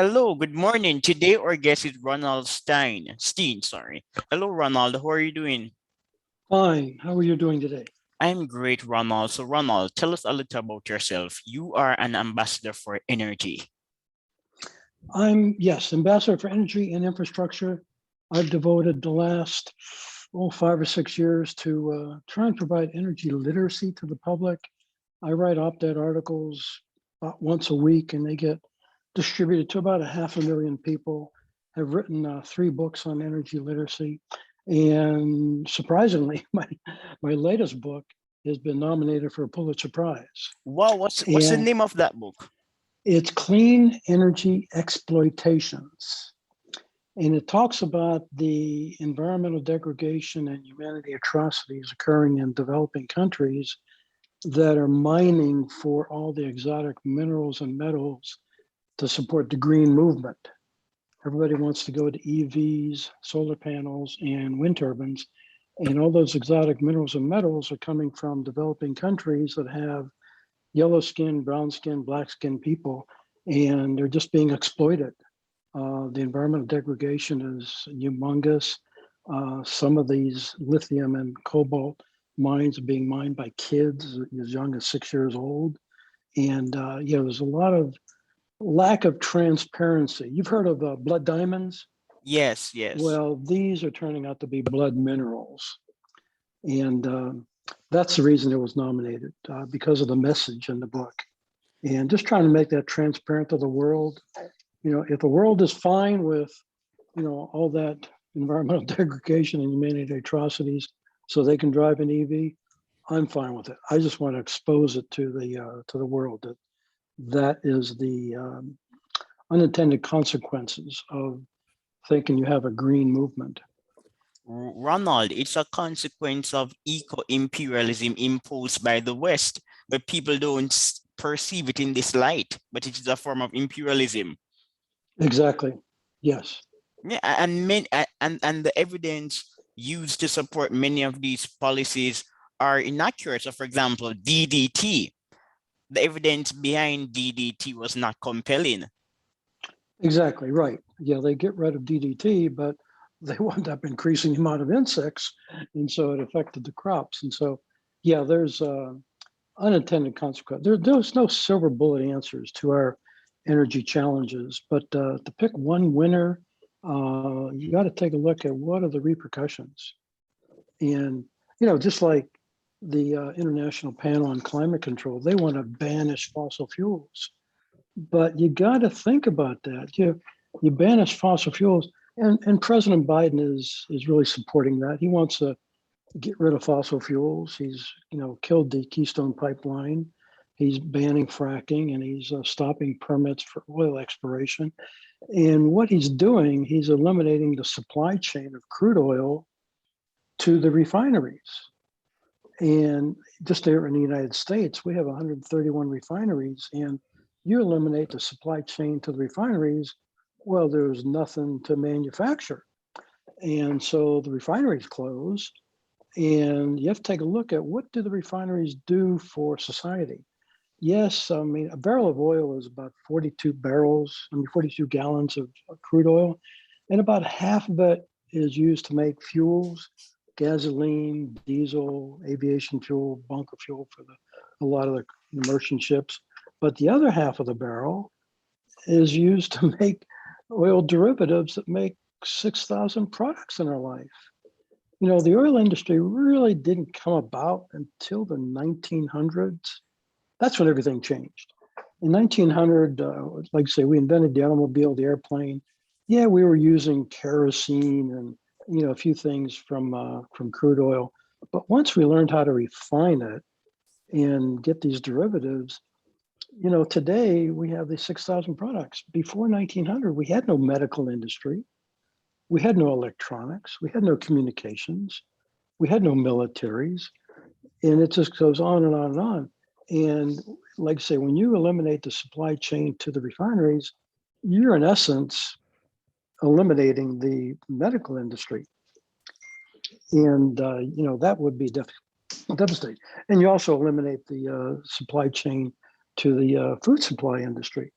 Hello, good morning. Today our guest is Ronald Stein, sorry. Hello, Ronald. How are you doing? Fine. How are you doing today? I'm great, Ronald. So, Ronald, tell us a little about yourself. You are an ambassador for energy. Yes, Ambassador for Energy and Infrastructure. I've devoted the last 5 or 6 years to try and provide energy literacy to the public. I write op-ed articles about once a week, and they get distributed to about 500,000 people. I've written 3 books on energy literacy, and surprisingly, my latest book has been nominated for a Pulitzer Prize. Wow, what's the And name of that book? it's Clean Energy Exploitations. And it talks about the environmental degradation and humanity atrocities occurring in developing countries that are mining for all the exotic minerals and metals to support the green movement. Everybody wants to go to EVs, solar panels, and wind turbines. And all those exotic minerals and metals are coming from developing countries that have yellow skin, brown skin, black skin people, and they're just being exploited. The environmental degradation is humongous. Some of these lithium and cobalt mines are being mined by kids as young as 6 years old. And there's a lot of lack of transparency. You've heard of blood diamonds? Yes, yes. Well, these are turning out to be blood minerals. And that's the reason it was nominated, because of the message in the book. And just trying to make that transparent to the world. If the world is fine with, all that environmental degradation and humanity atrocities, so they can drive an EV, I'm fine with it. I just want to expose it to the world that is the unintended consequences of thinking you have a green movement. Ronald, it's a consequence of eco-imperialism imposed by the West, but people don't perceive it in this light, but it is a form of imperialism. Exactly. Yes. Yeah, and the evidence used to support many of these policies are inaccurate. So, for example, DDT, the evidence behind DDT was not compelling. Exactly right. Yeah, they get rid of DDT, but they wound up increasing the amount of insects, and so it affected the crops. And so, yeah, there's unintended consequence. There's no silver bullet answers to our energy challenges, but to pick one winner, you got to take a look at what are the repercussions. And just like the International Panel on Climate Control, they want to banish fossil fuels. But you got to think about that. You banish fossil fuels, and President Biden is really supporting that. He wants to get rid of fossil fuels. He's killed the Keystone Pipeline. He's banning fracking, and he's stopping permits for oil exploration. And what he's doing, he's eliminating the supply chain of crude oil to the refineries. And just there in the United States, we have 131 refineries, and you eliminate the supply chain to the refineries, well, there's nothing to manufacture. And so the refineries close, and you have to take a look at what do the refineries do for society. Yes, I mean, a barrel of oil is about 42 gallons of crude oil, and about half of it is used to make fuels, gasoline, diesel, aviation fuel, bunker fuel for a lot of the merchant ships. But the other half of the barrel is used to make oil derivatives that make 6,000 products in our life. The oil industry really didn't come about until the 1900s. That's when everything changed. In 1900, like I say, we invented the automobile, the airplane. Yeah, we were using kerosene and a few things from crude oil. But once we learned how to refine it and get these derivatives, today we have these 6,000 products. Before 1900, we had no medical industry. We had no electronics. We had no communications. We had no militaries. And it just goes on and on and on. And like I say, when you eliminate the supply chain to the refineries, you're in essence eliminating the medical industry. And, that would be devastating. And you also eliminate the supply chain to the food supply industry.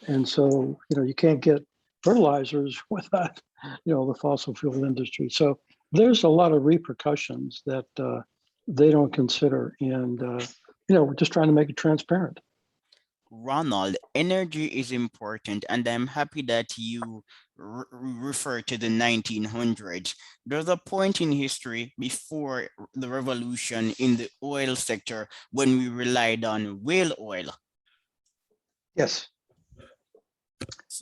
And so, you can't get fertilizers without, the fossil fuel industry. So there's a lot of repercussions that they don't consider. And, we're just trying to make it transparent. Ronald, energy is important, and I'm happy that you refer to the 1900s. There's a point in history before the revolution in the oil sector when we relied on whale oil. Yes.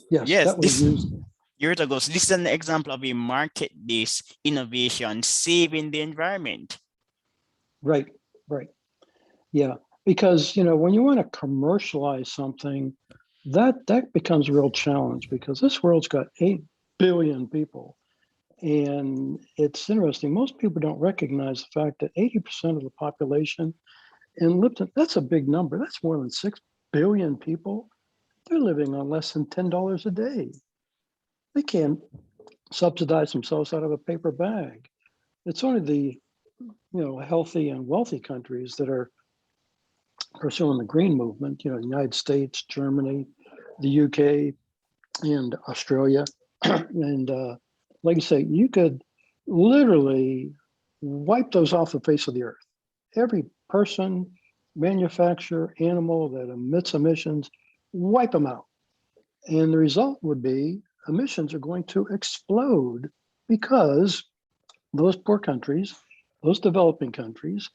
Yes, Yes, that was this used. years ago. So this is an example of a market-based innovation saving the environment. Right, right. Yeah, because when you want to commercialize something, that becomes a real challenge because this world's got 8 billion people. And it's interesting, most people don't recognize the fact that 80% of the population in Lipton, that's a big number. That's more than 6 billion people. They're living on less than $10 a day. They can't subsidize themselves out of a paper bag. It's only the healthy and wealthy countries that are pursuing the green movement, the United States, Germany, the UK, and Australia. And like I say, you could literally wipe those off the face of the earth. Every person, manufacturer, animal that emits emissions, wipe them out. And the result would be emissions are going to explode because those poor countries, those developing countries,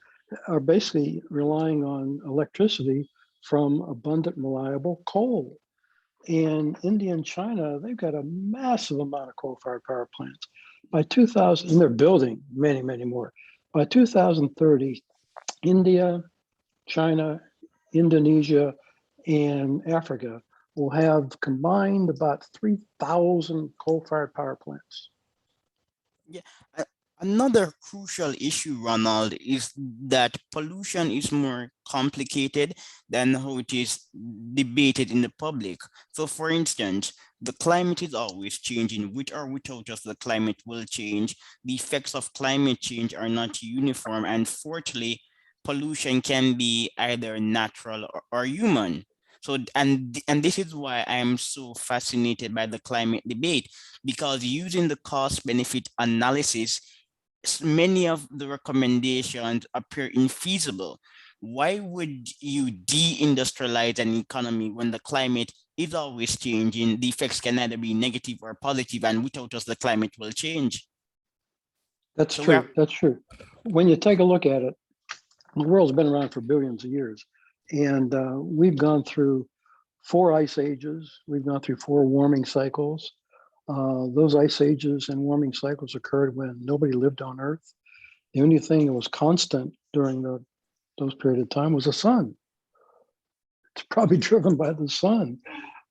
are basically relying on electricity from abundant, reliable coal. And India and China, they've got a massive amount of coal-fired power plants. By 2000, and they're building many, many more. By 2030, India, China, Indonesia, and Africa will have combined about 3,000 coal-fired power plants. Yeah. Another crucial issue, Ronald, is that pollution is more complicated than how it is debated in the public. So, for instance, the climate is always changing. With or without us, the climate will change. The effects of climate change are not uniform. And fourthly, pollution can be either natural or human. So, and this is why I am so fascinated by the climate debate, because using the cost benefit analysis, many of the recommendations appear infeasible. Why would you deindustrialize an economy when the climate is always changing? The effects can either be negative or positive, and without us, the climate will change. That's So we're true. That's true. When you take a look at it, the world's been around for billions of years. And we've gone through 4 ice ages. We've gone through 4 warming cycles. Those ice ages and warming cycles occurred when nobody lived on Earth. The only thing that was constant during those period of time was the sun. It's probably driven by the sun.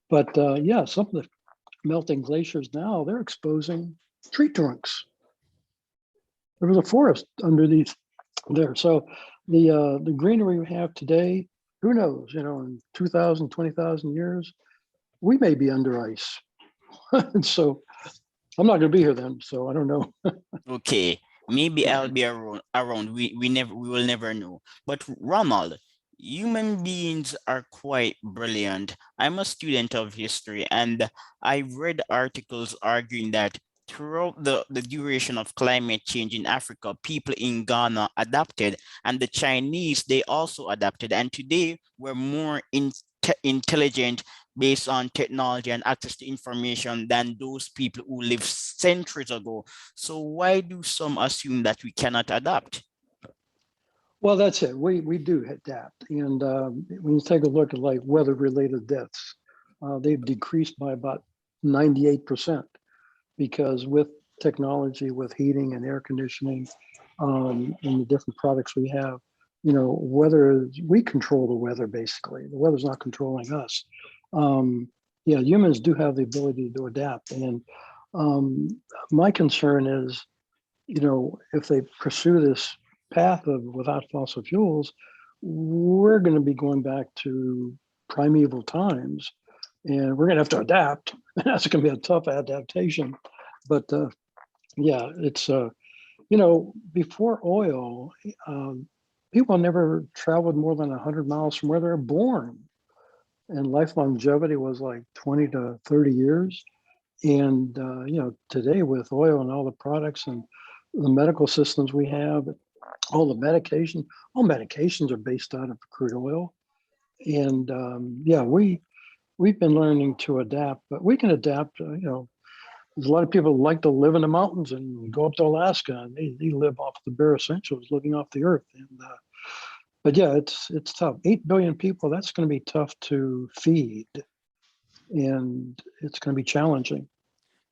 But yeah, some of the melting glaciers now, they're exposing tree trunks. There was a forest underneath there. So the greenery we have today, who knows, in 2,000, 20,000 years, we may be under ice. And so I'm not going to be here then, so I don't know. okay. Maybe I'll be around. We will never know. But Ronald, human beings are quite brilliant. I'm a student of history, and I read articles arguing that throughout the duration of climate change in Africa, people in Ghana adapted, and the Chinese, they also adapted. And today we're more intelligent based on technology and access to information than those people who lived centuries ago. So why do some assume that we cannot adapt? Well, that's it. We do adapt. And when you take a look at like weather-related deaths, they've decreased by about 98% because with technology, with heating and air conditioning, and the different products we have, we control the weather basically. The weather's not controlling us. Yeah, humans do have the ability to adapt. And my concern is, if they pursue this path of without fossil fuels, we're going to be going back to primeval times, and we're going to have to adapt. That's going to be a tough adaptation. But yeah, it's before oil, people never traveled more than 100 miles from where they're born. and life longevity was like 20 to 30 years. And, today with oil and all the products and the medical systems we have, all the medication, all medications are based out of crude oil. And we've been learning to adapt, but we can adapt. There's a lot of people who like to live in the mountains and go up to Alaska, and they live off the bare essentials, living off the earth. And but yeah, it's tough. 8 billion people. That's going to be tough to feed, and it's going to be challenging.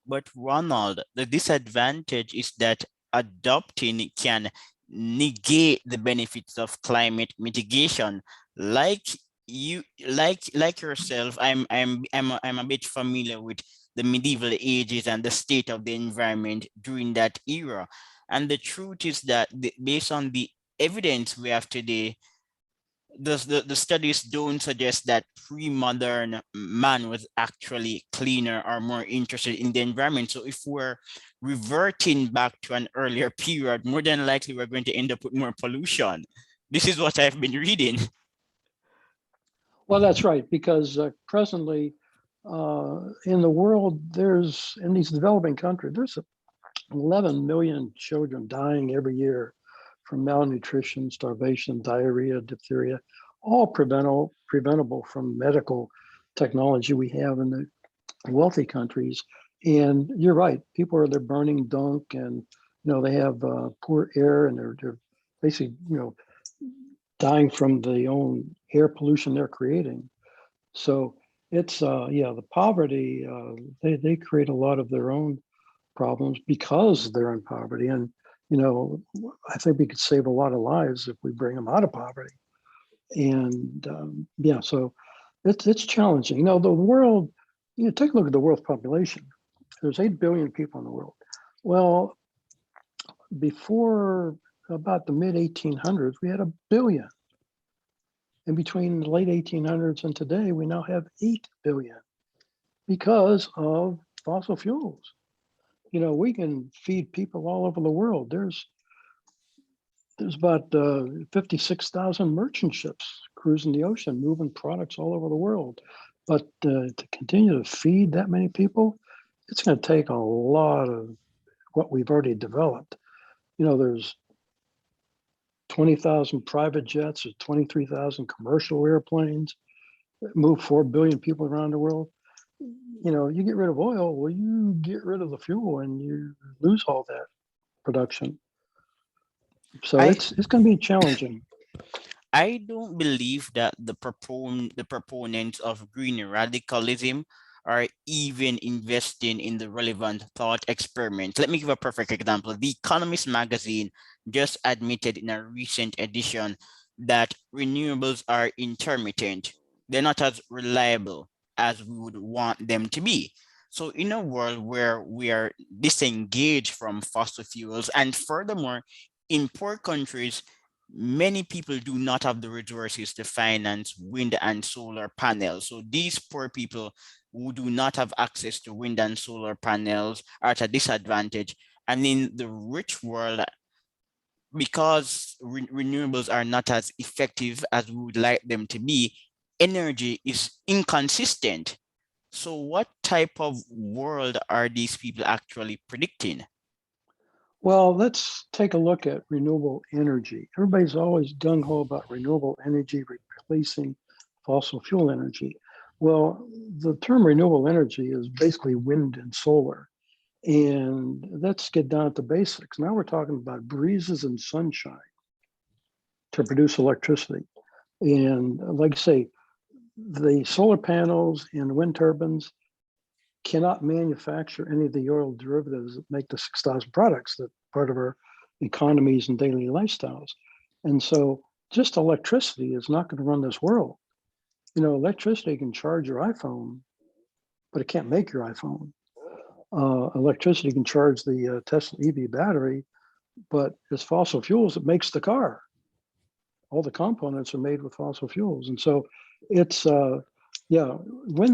But Ronald, the disadvantage is that adopting can negate the benefits of climate mitigation. Like like yourself, I'm a bit familiar with the medieval ages and the state of the environment during that era. And the truth is that based on the evidence we have today, the studies don't suggest that pre-modern man was actually cleaner or more interested in the environment. So if we're reverting back to an earlier period, more than likely we're going to end up with more pollution. This is what I've been reading. Well, that's right, because presently in the world, in these developing countries, there's 11 million children dying every year from malnutrition, starvation, diarrhea, diphtheria, all preventable from medical technology we have in the wealthy countries. And you're right, people they're burning dunk, and they have poor air, and they're basically dying from the own air pollution they're creating. So it's the poverty, they create a lot of their own problems because they're in poverty. And I think we could save a lot of lives if we bring them out of poverty. And so it's challenging. The world, take a look at the world's population. There's 8 billion people in the world. Well, before about the mid 1800s, we had a billion. And between the late 1800s and today, we now have 8 billion because of fossil fuels. We can feed people all over the world. There's about 56,000 merchant ships cruising the ocean, moving products all over the world. But to continue to feed that many people, it's going to take a lot of what we've already developed. There's 20,000 private jets, there's 23,000 commercial airplanes that move 4 billion people around the world. You get rid of oil, well, you get rid of the fuel and you lose all that production. So I it's going to be challenging. I don't believe that the proponents of green radicalism are even investing in the relevant thought experiment. Let me give a perfect example. The Economist magazine just admitted in a recent edition that renewables are intermittent. They're not as reliable as we would want them to be. So in a world where we are disengaged from fossil fuels, and furthermore, in poor countries, many people do not have the resources to finance wind and solar panels. So these poor people who do not have access to wind and solar panels are at a disadvantage. And in the rich world, because renewables are not as effective as we would like them to be, energy is inconsistent. So what type of world are these people actually predicting? Well, let's take a look at renewable energy. Everybody's always gung ho about renewable energy replacing fossil fuel energy. Well, the term renewable energy is basically wind and solar. And let's get down to basics. Now we're talking about breezes and sunshine to produce electricity. And like I say, the solar panels and wind turbines cannot manufacture any of the oil derivatives that make the 6,000 products that part of our economies and daily lifestyles. And so just electricity is not going to run this world. Electricity can charge your iPhone, but it can't make your iPhone. Electricity can charge the Tesla EV battery, but as fossil fuels, it makes the car. All the components are made with fossil fuels. And so it's, wind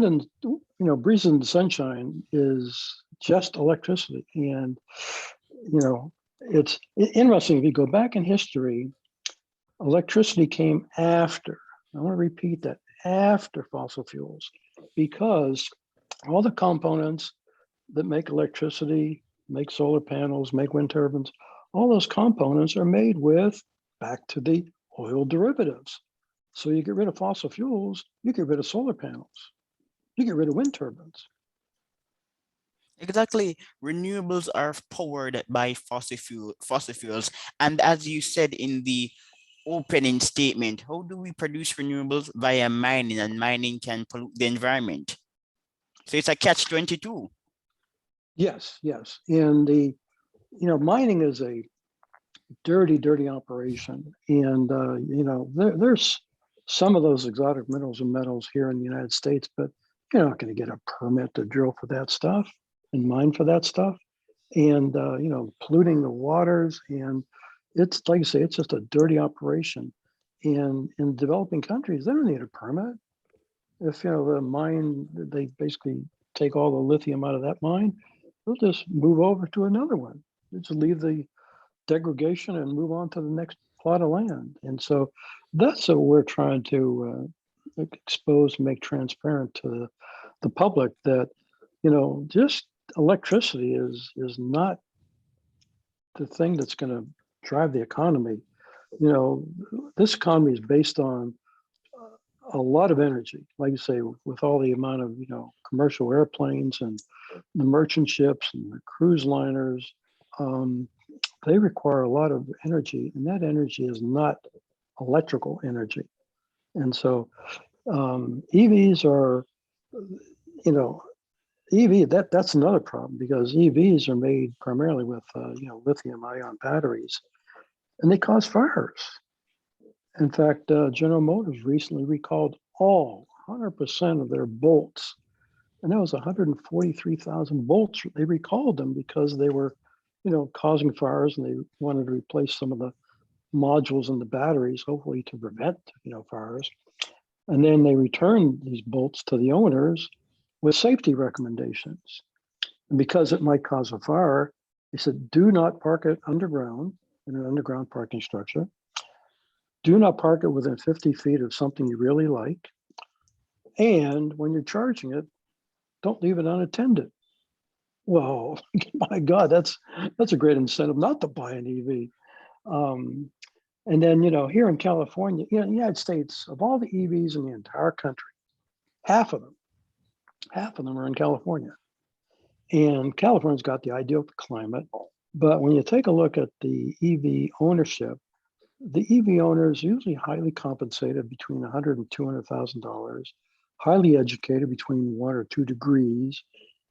and, breeze and sunshine is just electricity. And, it's interesting. If you go back in history, electricity came after, I want to repeat that, after fossil fuels, because all the components that make electricity, make solar panels, make wind turbines, all those components are made with, back to the oil derivatives. So you get rid of fossil fuels, you get rid of solar panels, you get rid of wind turbines. Exactly. Renewables are powered by fossil fuels. And as you said in the opening statement, how do we produce renewables? Via mining, and mining can pollute the environment. So it's a catch-22. Yes, yes. And mining is a dirty operation. And, there's some of those exotic minerals and metals here in the United States, but you're not going to get a permit to drill for that stuff and mine for that stuff. And, polluting the waters. And it's, like I say, it's just a dirty operation. And in developing countries, they don't need a permit. If, the mine, they basically take all the lithium out of that mine, they'll just move over to another one. They just leave the degradation and move on to the next plot of land. And so that's what we're trying to expose, make transparent to the public, that, just electricity is not the thing that's going to drive the economy. This economy is based on a lot of energy, like you say, with all the amount of, commercial airplanes and the merchant ships and the cruise liners. They require a lot of energy, and that energy is not electrical energy. And so EVs are, that's another problem, because EVs are made primarily with, lithium ion batteries, and they cause fires. In fact, General Motors recently recalled all 100% of their bolts, and that was 143,000 bolts. They recalled them because they were, causing fires, and they wanted to replace some of the modules in the batteries, hopefully to prevent, fires. And then they returned these bolts to the owners with safety recommendations. And because it might cause a fire, they said, do not park it underground in an underground parking structure. Do not park it within 50 feet of something you really like. And when you're charging it, don't leave it unattended. Well, my God, that's a great incentive not to buy an EV. And then, here in California, in the United States, of all the EVs in the entire country, half of them are in California. And California's got the ideal climate. But when you take a look at the EV ownership, the EV owner is usually highly compensated, between $100,000 and $200,000, highly educated, between 1 or 2 degrees,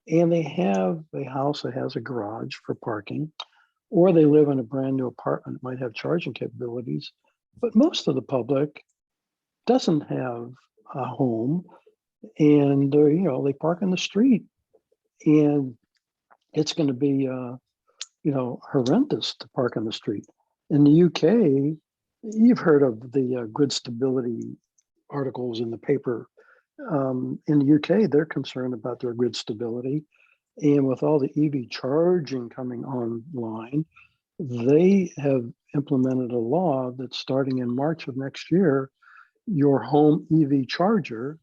and they have a house that has a garage for parking, or they live in a brand new apartment that might have charging capabilities. But most of the public doesn't have a home, and they park in the street, and it's going to be horrendous to park in the street. In the UK, you've heard of the grid stability articles in the paper. In the UK, they're concerned about their grid stability. And with all the EV charging coming online, they have implemented a law that starting in March of next year, your home EV charger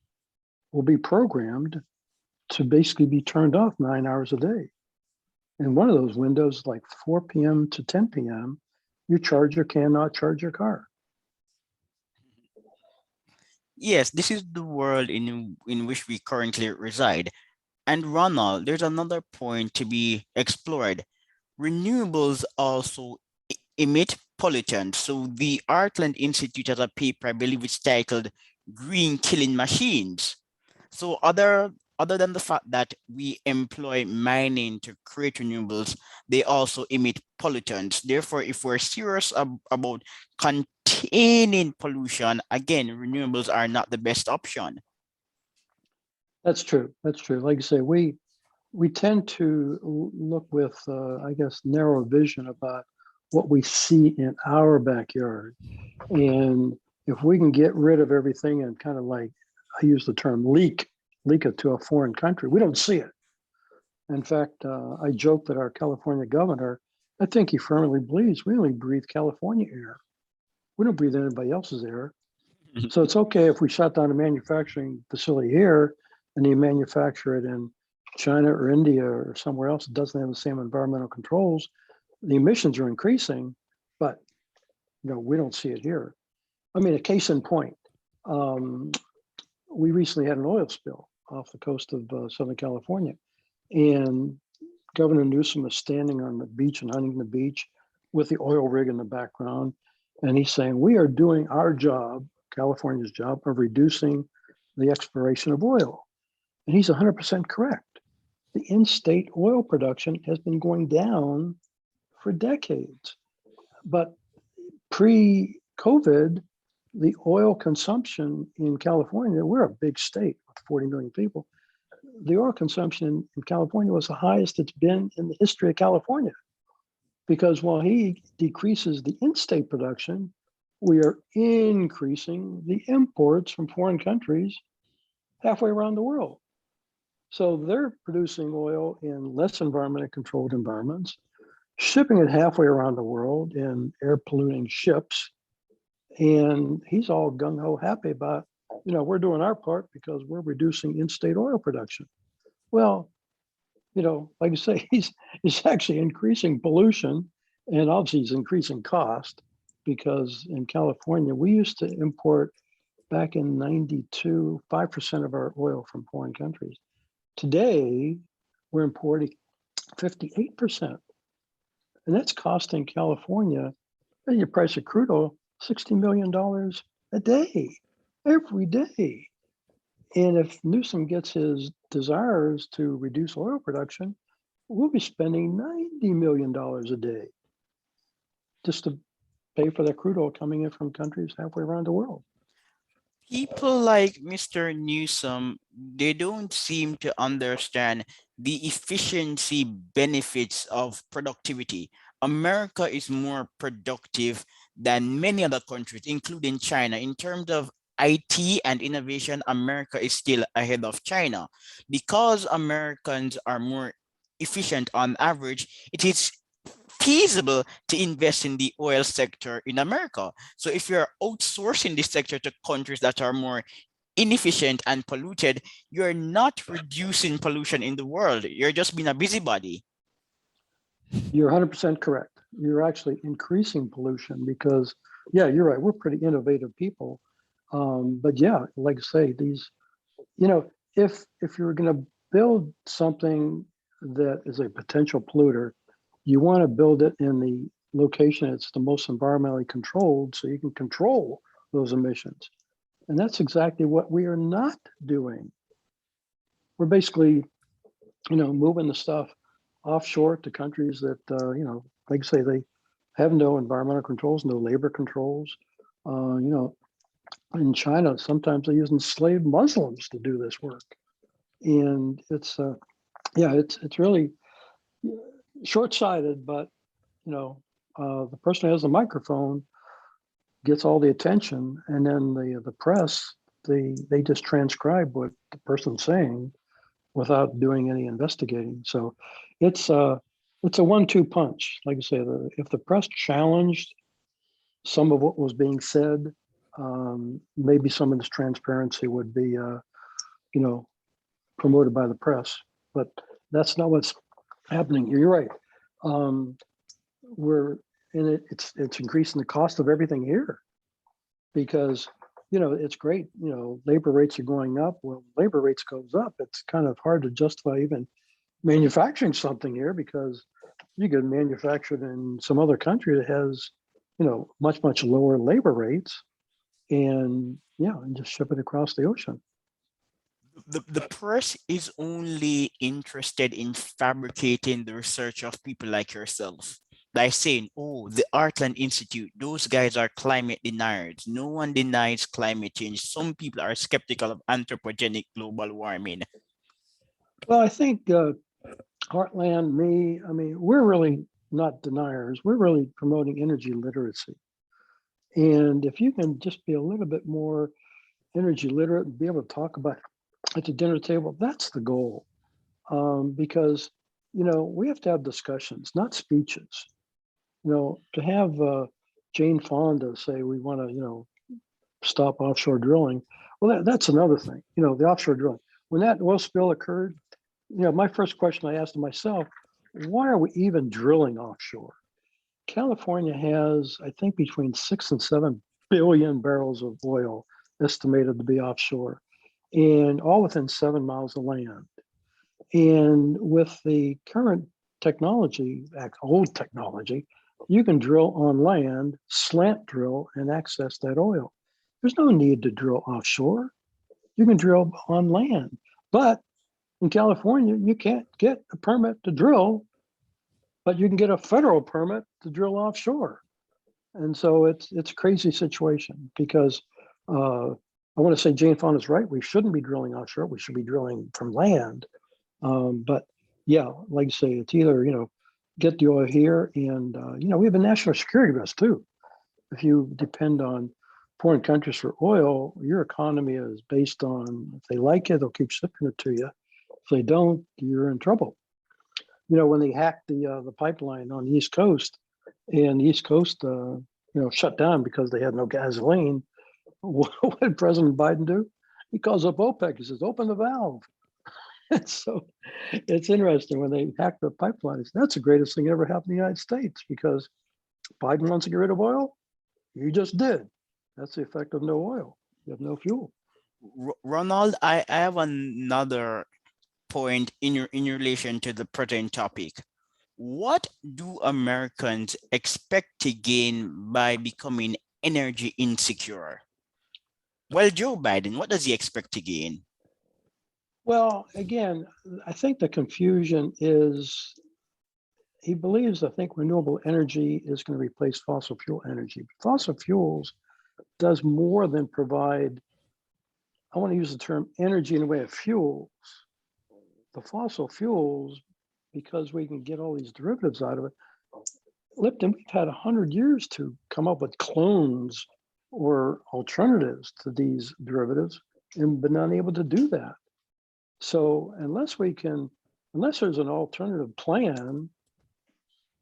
will be programmed to basically be turned off 9 hours a day. And one of those windows, like 4 p.m. to 10 p.m., your charger cannot charge your car. Yes, this is the world in which we currently reside. And Ronald, there's another point to be explored. Renewables also emit pollutants. So the Artland Institute has a paper, I believe it's titled Green Killing Machines. So other than the fact that we employ mining to create renewables, they also emit pollutants. Therefore, if we're serious about containing pollution, again, renewables are not the best option. That's true. That's true. Like I say, we tend to look with, I guess, narrow vision about what we see in our backyard. And if we can get rid of everything and kind of, like, I use the term leak it to a foreign country, we don't see it. In fact, I joke that our California governor, I think he firmly believes we only breathe California air. We don't breathe anybody else's air. So it's okay if we shut down a manufacturing facility here and you manufacture it in China or India or somewhere else that doesn't have the same environmental controls. The emissions are increasing, but we don't see it here. I mean, a case in point, we recently had an oil spill off the coast of Southern California, and Governor Newsom is standing on the beach in Huntington Beach with the oil rig in the background, and he's saying, we are doing our job, California's job, of reducing the exploration of oil. And he's 100% correct. The in-state oil production has been going down for decades. But pre-COVID, the oil consumption in California, we're a big state with 40 million people. The oil consumption in California was the highest it's been in the history of California. Because while he decreases the in-state production, we are increasing the imports from foreign countries halfway around the world. So they're producing oil in less environmentally controlled environments, shipping it halfway around the world in air polluting ships. And he's all gung-ho happy about, we're doing our part because we're reducing in-state oil production. Well, like you say, he's actually increasing pollution, and obviously he's increasing cost, because in California, we used to import back in 92, 5% of our oil from foreign countries. Today, we're importing 58%. And that's costing California, the price of crude oil, $60 million a day, every day. And if Newsom gets his desires to reduce oil production, we'll be spending $90 million a day just to pay for that crude oil coming in from countries halfway around the world. People like Mr. Newsom, they don't seem to understand the efficiency benefits of productivity. America is more productive than many other countries, including China. In terms of IT and innovation, America is still ahead of China. Because Americans are more efficient on average, it is feasible to invest in the oil sector in America. So if you're outsourcing this sector to countries that are more inefficient and polluted, you're not reducing pollution in the world. You're just being a busybody. You're 100% correct. You're actually increasing pollution because, yeah, you're right. We're pretty innovative people. But yeah, like I say, these, if you're going to build something that is a potential polluter, you want to build it in the location it's the most environmentally controlled, so you can control those emissions. And that's exactly what we are not doing. We're basically, moving the stuff offshore to countries that, like I say, they have no environmental controls, no labor controls. In China, sometimes they're using slave Muslims to do this work. And it's really short-sighted, but the person who has the microphone gets all the attention, and then the press, they just transcribe what the person's saying without doing any investigating. So it's a 1-2 punch. Like I say, if the press challenged some of what was being said, maybe some of this transparency would be promoted by the press, but that's not what's happening. You're right. It's increasing the cost of everything here, because it's great. Labor rates are going up. Well, labor rates goes up, it's kind of hard to justify even manufacturing something here, because you can manufacture it in some other country that has much lower labor rates, and just ship it across the ocean. The press is only interested in fabricating the research of people like yourself. By saying, oh, the Artland Institute, those guys are climate deniers. No one denies climate change. Some people are skeptical of anthropogenic global warming. Well, I think Heartland, we're really not deniers. We're really promoting energy literacy. And if you can just be a little bit more energy literate and be able to talk about at the dinner table, that's the goal. Because, we have to have discussions, not speeches. To have Jane Fonda say we want to, stop offshore drilling. Well, that's another thing. You know, the offshore drilling. When that oil spill occurred, you know, my first question I asked myself, why are we even drilling offshore? California has, I think, between 6 and 7 billion barrels of oil estimated to be offshore, and all within 7 miles of land. And with the current technology, old technology, you can drill on land, slant drill, and access that oil. There's no need to drill offshore. You can drill on land. But in California, you can't get a permit to drill, but you can get a federal permit to drill offshore. And so it's a crazy situation because I want to say Jane Fonda's right. We shouldn't be drilling offshore. We should be drilling from land. But yeah, like you say, it's either, you know, get the oil here and, you know, we have a national security risk too. If you depend on foreign countries for oil, your economy is based on, if they like it, they'll keep shipping it to you. If they don't, you're in trouble. You know, when they hacked the pipeline on the East Coast, and the East Coast, you know, shut down because they had no gasoline, what did President Biden do? He calls up OPEC. He says, "Open the valve." So it's interesting when they hacked the pipelines. That's the greatest thing that ever happened in the United States because Biden wants to get rid of oil. You just did. That's the effect of no oil. You have no fuel. Ronald, I have another point in relation to the present topic. What do Americans expect to gain by becoming energy insecure? Well, Joe Biden, what does he expect to gain? Well, again, I think the confusion is he believes, I think, renewable energy is going to replace fossil fuel energy. Fossil fuels does more than provide, I want to use the term energy in the way of fuels. The fossil fuels, because we can get all these derivatives out of it, Lipton, we've had 100 years to come up with clones or alternatives to these derivatives and been unable to do that. So unless there's an alternative plan,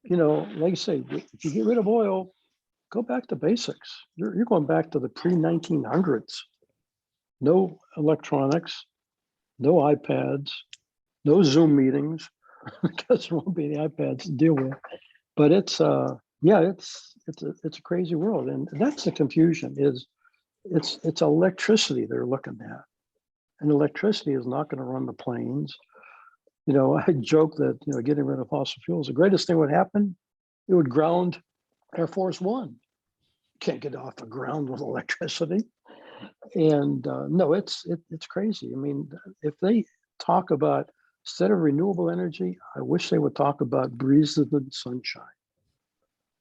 you know, like you say, if you get rid of oil, go back to basics. You're going back to the pre-1900s. No electronics, no iPads, no Zoom meetings, because there won't be any iPads to deal with. But it's a crazy world, and that's the confusion. Is it's electricity they're looking at, and electricity is not going to run the planes. You know, I joke that, you know, getting rid of fossil fuels, the greatest thing would happen, it would ground Air Force One. Can't get off the ground with electricity. And no, it's crazy. I mean, if they talk about, instead of renewable energy, I wish they would talk about breezes and sunshine,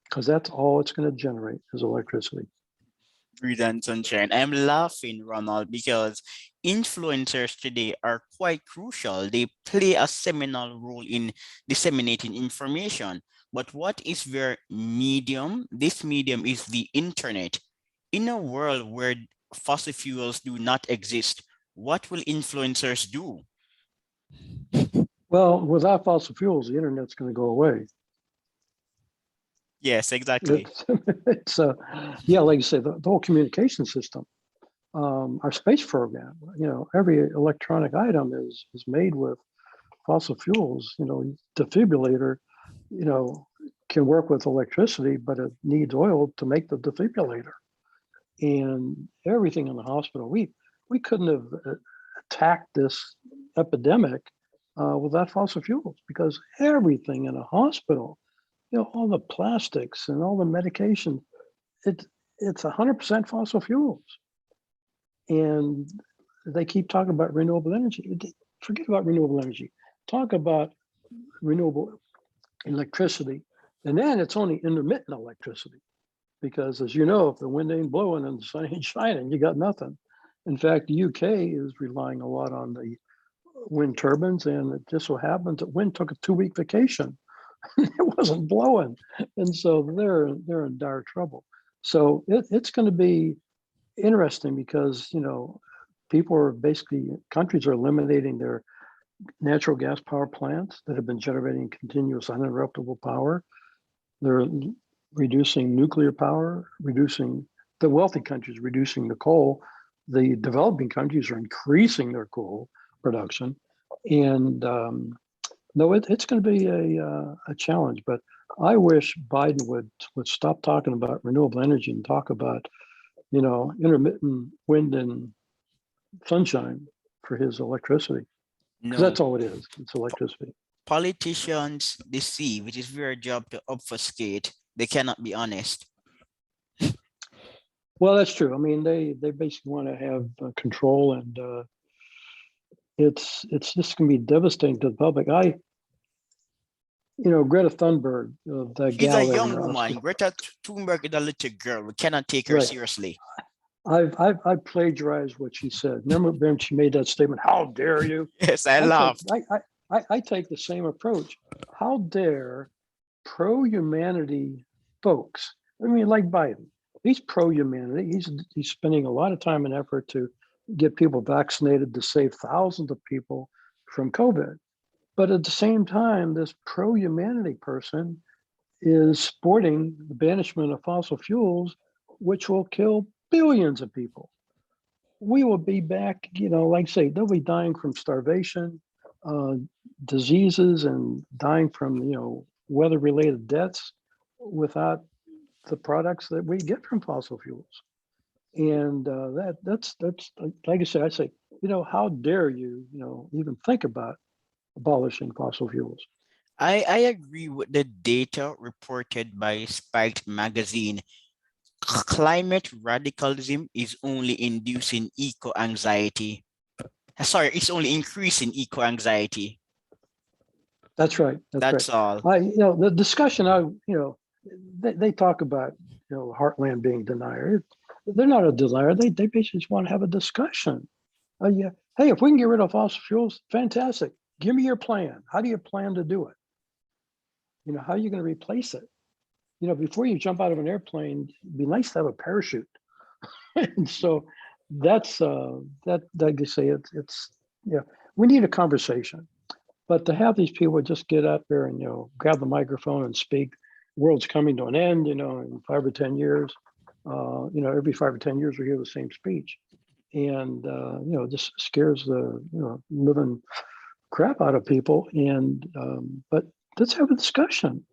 because that's all it's going to generate is electricity. Breathe and sunshine. I'm laughing, Ronald, because influencers today are quite crucial. They play a seminal role in disseminating information. But what is their medium? This medium is the internet. In a world where fossil fuels do not exist, what will influencers do? Well, without fossil fuels, the internet's going to go away. Yes, exactly. It's yeah, like you say, the whole communication system, our space program, you know, every electronic item is made with fossil fuels. You know, defibrillator, you know, can work with electricity, but it needs oil to make the defibrillator. And everything in the hospital, we couldn't have attacked this epidemic without fossil fuels, because everything in a hospital, you know, all the plastics and all the medication, it's 100% fossil fuels. And they keep talking about renewable energy. Forget about renewable energy. Talk about renewable electricity. And then it's only intermittent electricity. Because as you know, if the wind ain't blowing and the sun ain't shining, you got nothing. In fact, the UK is relying a lot on the wind turbines, and it just so happens that wind took a 2-week vacation. It wasn't blowing, and so they're in dire trouble. So it's going to be interesting because, you know, people are basically, countries are eliminating their natural gas power plants that have been generating continuous uninterruptible power. They're reducing nuclear power, reducing the wealthy countries reducing the coal. The developing countries are increasing their coal production. And no, it's going to be a challenge. But I wish Biden would stop talking about renewable energy and talk about, intermittent wind and sunshine for his electricity, because No, that's all it is. It's electricity. politicians deceive. It is their job to obfuscate. They cannot be honest. Well, that's true. I mean, they basically want to have control, and it's just going to be devastating to the public. Greta Thunberg, the She's a gal in young woman. Greta Thunberg is a little girl. We cannot take her right. seriously. I've plagiarized what she said. Remember when she made that statement? How dare you? Yes, I laughed. I take the same approach. How dare pro-humanity folks? I mean, like Biden, he's pro-humanity. He's spending a lot of time and effort to get people vaccinated to save thousands of people from COVID. But at the same time, this pro-humanity person is sporting the banishment of fossil fuels, which will kill billions of people. We will be back, like I say, they'll be dying from starvation, diseases, and dying from, weather-related deaths without the products that we get from fossil fuels. And that's like I say, how dare you, even think about abolishing fossil fuels? I agree with the data reported by Spiked magazine. Climate radicalism is only inducing eco-anxiety. Sorry, it's only increasing eco-anxiety. That's right. That's all. The discussion, they talk about, heartland being denier. They're not a denier. They basically just want to have a discussion. Yeah. Hey, if we can get rid of fossil fuels, fantastic. Give me your plan. How do you plan to do it? How are you going to replace it? Before you jump out of an airplane, it'd be nice to have a parachute. And so that's that. Like they say, it's we need a conversation. But to have these people just get up there and grab the microphone and speak, world's coming to an end, in 5 or 10 years. Every 5 or 10 years we hear the same speech, and just scares the living crap out of people. And but let's have a discussion.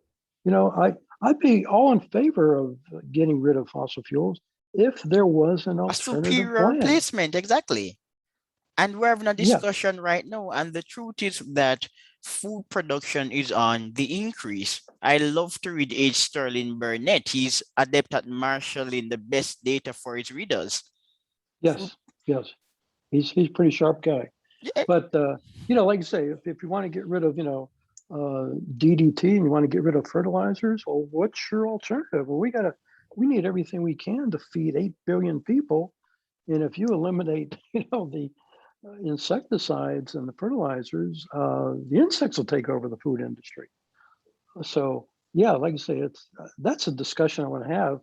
I'd be all in favor of getting rid of fossil fuels if there was an A alternative superior plan. replacement, exactly. And we're having a Yeah. discussion right now. And the truth is that food production is on the increase. I love to read H. Sterling Burnett. He's adept at marshalling the best data for his readers. Yes. He's a pretty sharp guy. Yeah. But like I say, if you want to get rid of DDT and you want to get rid of fertilizers, well, what's your alternative? Well, we need everything we can to feed 8 billion people, and if you eliminate the insecticides and the fertilizers, the insects will take over the food industry. So yeah, like I say, that's a discussion I want to have.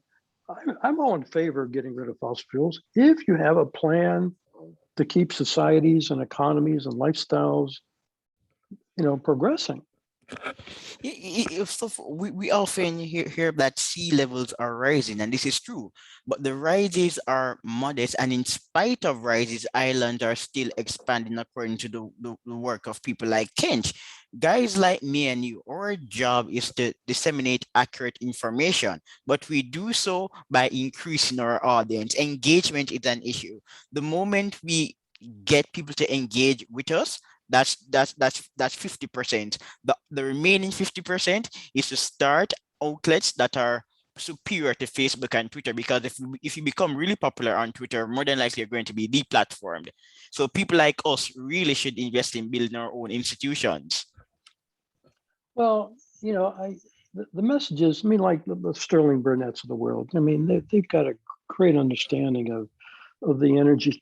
I'm all in favor of getting rid of fossil fuels if you have a plan to keep societies and economies and lifestyles, progressing. We often hear that sea levels are rising, and this is true, but the rises are modest, and in spite of rises, islands are still expanding according to the work of people like Kent. Guys like me and you, our job is to disseminate accurate information, but we do so by increasing our audience. Engagement is an issue. The moment we get people to engage with us, that's 50%. The remaining 50% is to start outlets that are superior to Facebook and Twitter, because if you become really popular on Twitter, more than likely you're going to be deplatformed. So people like us really should invest in building our own institutions. Well, the messages, I mean, like the Sterling Burnett's of the world, I mean, they've got a great understanding of the energy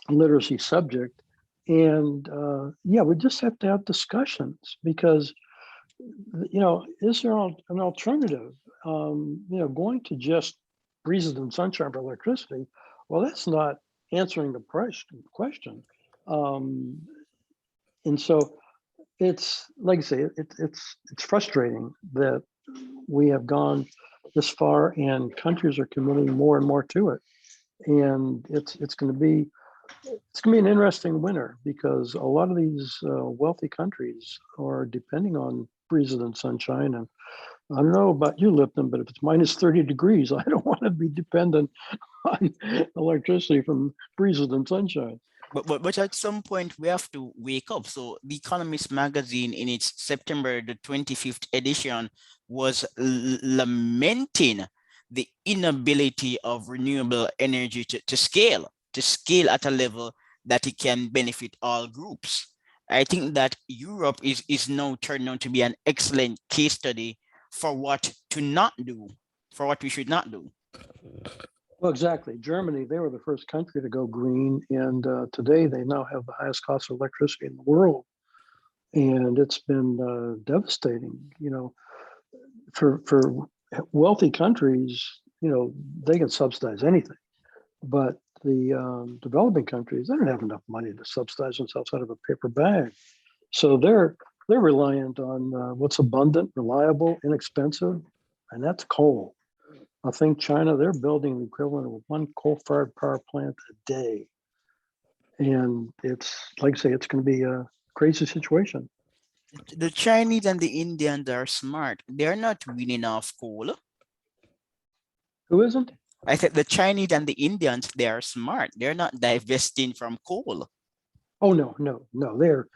literacy subject. And we just have to have discussions, because, is there an alternative? Going to just breezes and sunshine for electricity, well, that's not answering the question. And so it's, like I say, it's frustrating that we have gone this far, and countries are committing more and more to it. And it's going to be an interesting winter because a lot of these wealthy countries are depending on breezes and sunshine. And I don't know about you, Lipton, but if it's minus 30 degrees, I don't want to be dependent on electricity from breezes and sunshine. But at some point we have to wake up. So the Economist magazine in its September the 25th edition was lamenting the inability of renewable energy to scale at a level that it can benefit all groups. I think that Europe is now turned out to be an excellent case study for what to not do, for what we should not do. Well, exactly. Germany, they were the first country to go green, and today they now have the highest cost of electricity in the world, and it's been devastating. You know, for wealthy countries, you know, they can subsidize anything, but the developing countries, they don't have enough money to subsidize themselves out of a paper bag, so they're reliant on what's abundant, reliable, inexpensive, and that's coal. I think China, they're building the equivalent of one coal-fired power plant a day. And it's, like I say, it's going to be a crazy situation. The Chinese and the Indians are smart. They're not winning off coal. Who isn't? I said the Chinese and the Indians, they are smart. They're not divesting from coal. Oh, no. They're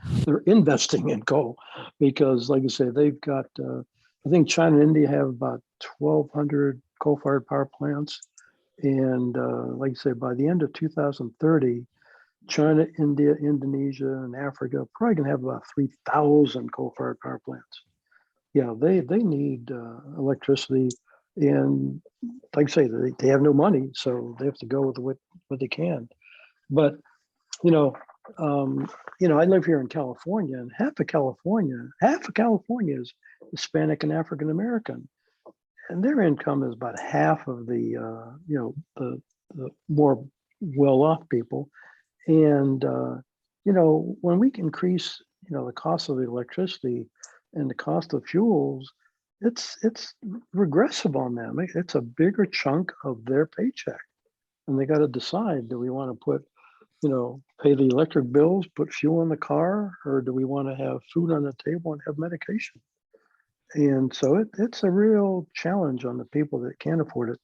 investing in coal because, like I say, they've got, I think China and India have about 1,200 coal-fired power plants. And like I say, by the end of 2030, China, India, Indonesia, and Africa are probably going to have about 3,000 coal-fired power plants. Yeah, they need electricity, and like I say, they have no money, so they have to go with what they can. But you know, I live here in California, and half of California is Hispanic and African American, and their income is about half of the more well-off people. And when we increase, the cost of the electricity and the cost of fuels, it's regressive on them. It's a bigger chunk of their paycheck, and they got to decide: do we want to pay the electric bills, put fuel in the car, or do we want to have food on the table and have medication? And so it's a real challenge on the people that can't afford it.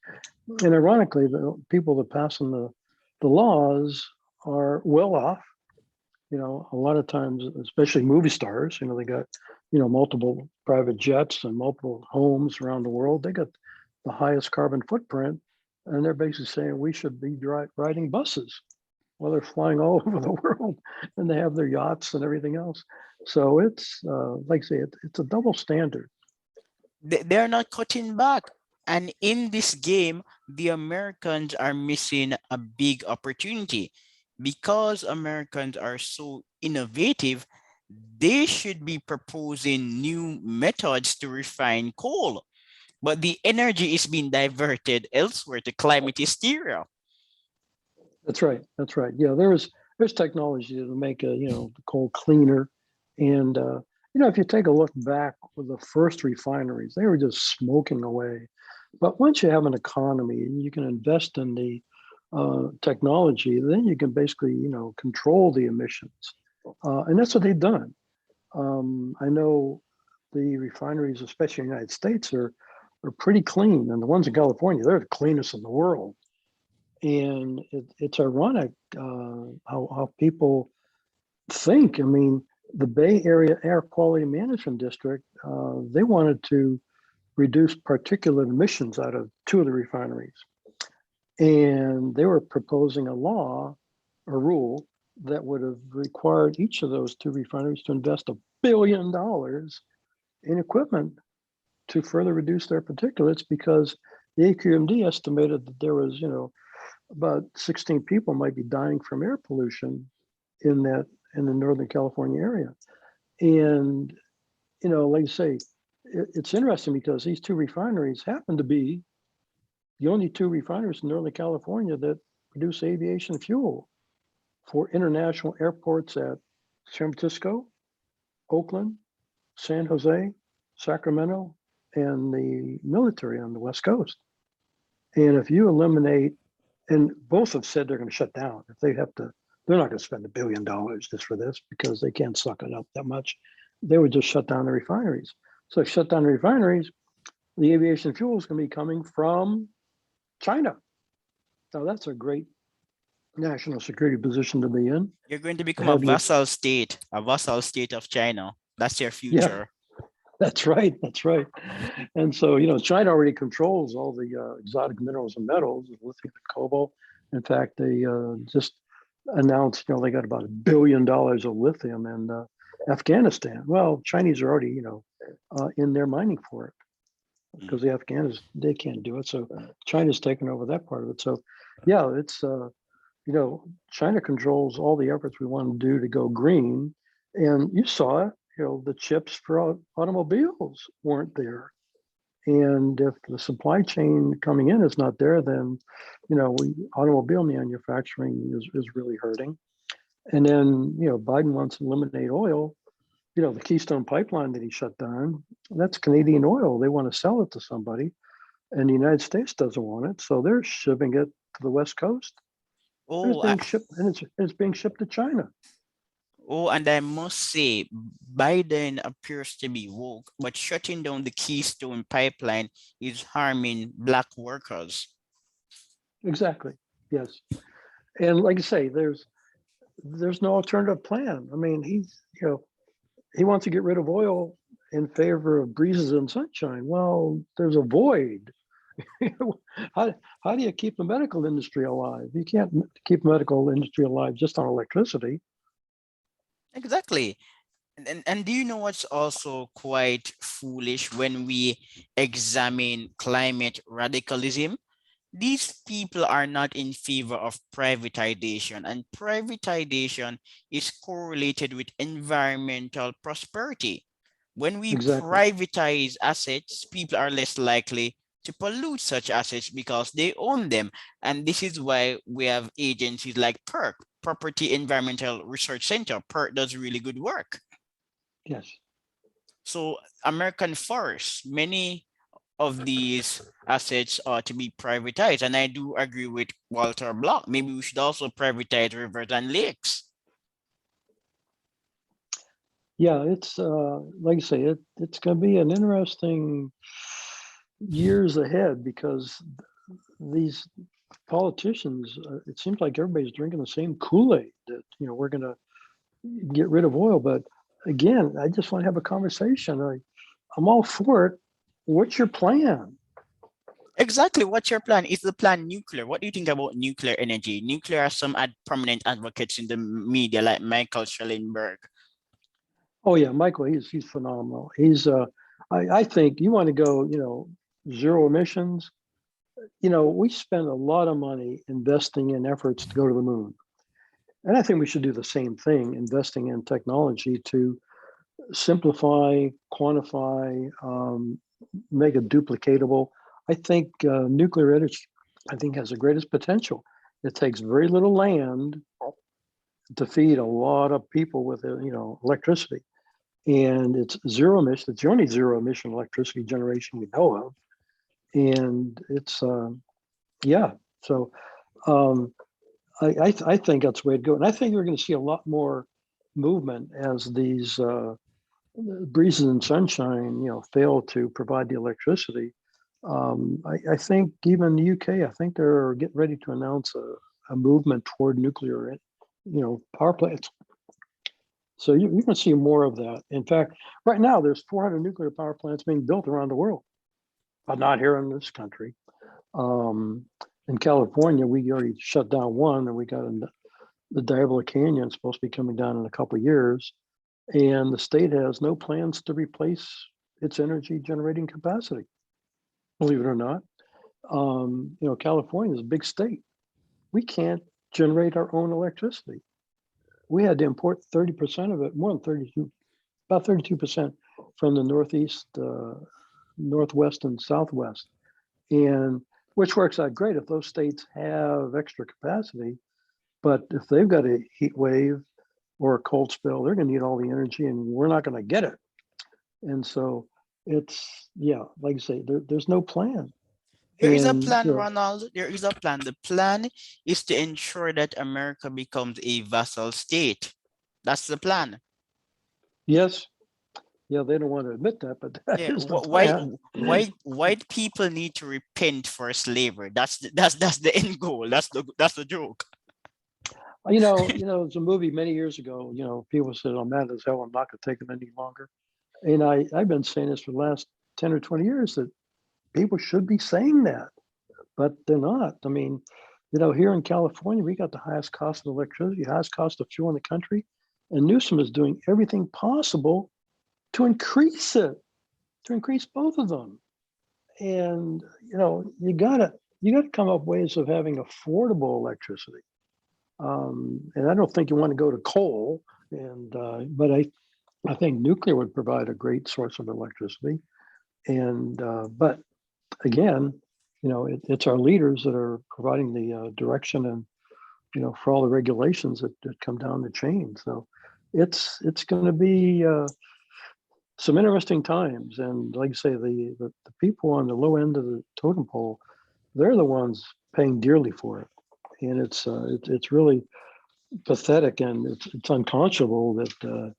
And ironically, the people that passing the laws are well off. A lot of times, especially movie stars, they got, multiple private jets and multiple homes around the world. They got the highest carbon footprint, and they're basically saying we should be riding buses. Well, they're flying all over the world, and they have their yachts and everything else. So it's like I say, it's a double standard. They're not cutting back. And in this game, the Americans are missing a big opportunity. Because Americans are so innovative, they should be proposing new methods to refine coal. But the energy is being diverted elsewhere to climate hysteria. That's right. That's right. Yeah, there's technology to make the coal cleaner, and if you take a look back with the first refineries, they were just smoking away. But once you have an economy and you can invest in the technology, then you can basically control the emissions, and that's what they've done. I know the refineries, especially in the United States, are pretty clean, and the ones in California, they're the cleanest in the world. And it's ironic how people think. I mean, the Bay Area Air Quality Management District, they wanted to reduce particulate emissions out of two of the refineries. And they were proposing a rule that would have required each of those two refineries to invest $1 billion in equipment to further reduce their particulates, because the AQMD estimated that there was, about 16 people might be dying from air pollution in the Northern California area. And, like I say, it's interesting because these two refineries happen to be the only two refineries in Northern California that produce aviation fuel for international airports at San Francisco, Oakland, San Jose, Sacramento, and the military on the West Coast. And if you eliminate, and both have said they're going to shut down. If they have to, they're not going to spend $1 billion just for this because they can't suck it up that much. They would just shut down the refineries. So shut down the refineries, the aviation fuel is going to be coming from China. Now that's a great national security position to be in. You're going to become a vassal state of China. That's your future. Yeah, that's right. That's right. And so, you know, China already controls all the exotic minerals and metals, lithium and cobalt. In fact, they just announced, you know, they got about $1 billion of lithium in Afghanistan. Well, Chinese are already, you know, in there mining for it because the Afghans, they can't do it. So China's taken over that part of it. So, yeah, it's, you know, China controls all the efforts we want to do to go green. And you saw it, you know, the chips for automobiles weren't there. And if the supply chain coming in is not there, then, you know, automobile manufacturing is really hurting. And then, you know, Biden wants to eliminate oil. You know, the Keystone Pipeline that he shut down, that's Canadian oil. They want to sell it to somebody, and the United States doesn't want it. So they're shipping it to the West Coast. It's Oh, being shipped, and it's being shipped to China. oh, and I must say, Biden appears to be woke, but shutting down the Keystone Pipeline is harming Black workers. Exactly. Yes. And like I say, there's no alternative plan. I mean, he's, you know, he wants to get rid of oil in favor of breezes and sunshine. Well, there's a void. How do you keep the medical industry alive? You can't keep the medical industry alive just on electricity. Exactly. And do you know what's also quite foolish when we examine climate radicalism? These people are not in favor of privatization, and privatization is correlated with environmental prosperity. When we Exactly. privatize assets, people are less likely to pollute such assets because they own them. And this is why we have agencies like PERC, Property Environmental Research Center. PERC does really good work. Yes. So American forests, many of these assets are to be privatized. And I do agree with Walter Block. Maybe we should also privatize rivers and lakes. Yeah, it's like I say, it's going to be an interesting years ahead because these politicians, it seems like everybody's drinking the same Kool-Aid that, you know, we're going to get rid of oil. But again, I just want to have a conversation. I'm all for it. What's your plan? Exactly. What's your plan? Is the plan nuclear? What do you think about nuclear energy? Nuclear has some prominent advocates in the media like Michael Schellenberg. Oh yeah, Michael, he's phenomenal. He's I think you want to go, you know, zero emissions. You know, we spend a lot of money investing in efforts to go to the moon. And I think we should do the same thing, investing in technology to simplify, quantify, make it duplicatable. I think nuclear energy, I think, has the greatest potential. It takes very little land to feed a lot of people with, you know, electricity. And it's zero emission. It's the only zero emission electricity generation we know of. And it's, yeah. So I think that's the way to go. And I think we're going to see a lot more movement as these breezes and sunshine, you know, fail to provide the electricity. I think even the UK, I think they're getting ready to announce a movement toward nuclear, you know, power plants. So you're going to see more of that. In fact, right now there's 400 nuclear power plants being built around the world, but not here in this country. In California, we already shut down one, and we got the Diablo Canyon supposed to be coming down in a couple of years, and the state has no plans to replace its energy generating capacity. Believe it or not, you know, California is a big state. We can't generate our own electricity. We had to import 30% of it, more than 32, about 32% from the Northeast, Northwest, and Southwest, and which works out great if those states have extra capacity. But if they've got a heat wave or a cold spell, they're going to need all the energy, and we're not going to get it. And so yeah, like I say, there's no plan. There is a And, plan, Ronald. There is a plan. The plan is to ensure that America becomes a vassal state. That's the plan. yes, yeah, they don't want to admit that, but that Yeah, is the white plan. white people need to repent for slavery. That's the end goal. That's the joke. It's a movie many years ago. People said, "Oh man, this hell, I'm not going to take it any longer." And I've been saying this for the last 10 or 20 years that people should be saying that, but they're not. I mean, here in California, we got the highest cost of electricity, highest cost of fuel in the country, and Newsom is doing everything possible to increase it, to increase both of them. And you gotta come up with ways of having affordable electricity. And I don't think you want to go to coal, but I think nuclear would provide a great source of electricity. And but again, it's our leaders that are providing the direction and for all the regulations that come down the chain. So it's going to be some interesting times. And like I say, the people on the low end of the totem pole, they're the ones paying dearly for it. And it's really pathetic, and it's unconscionable that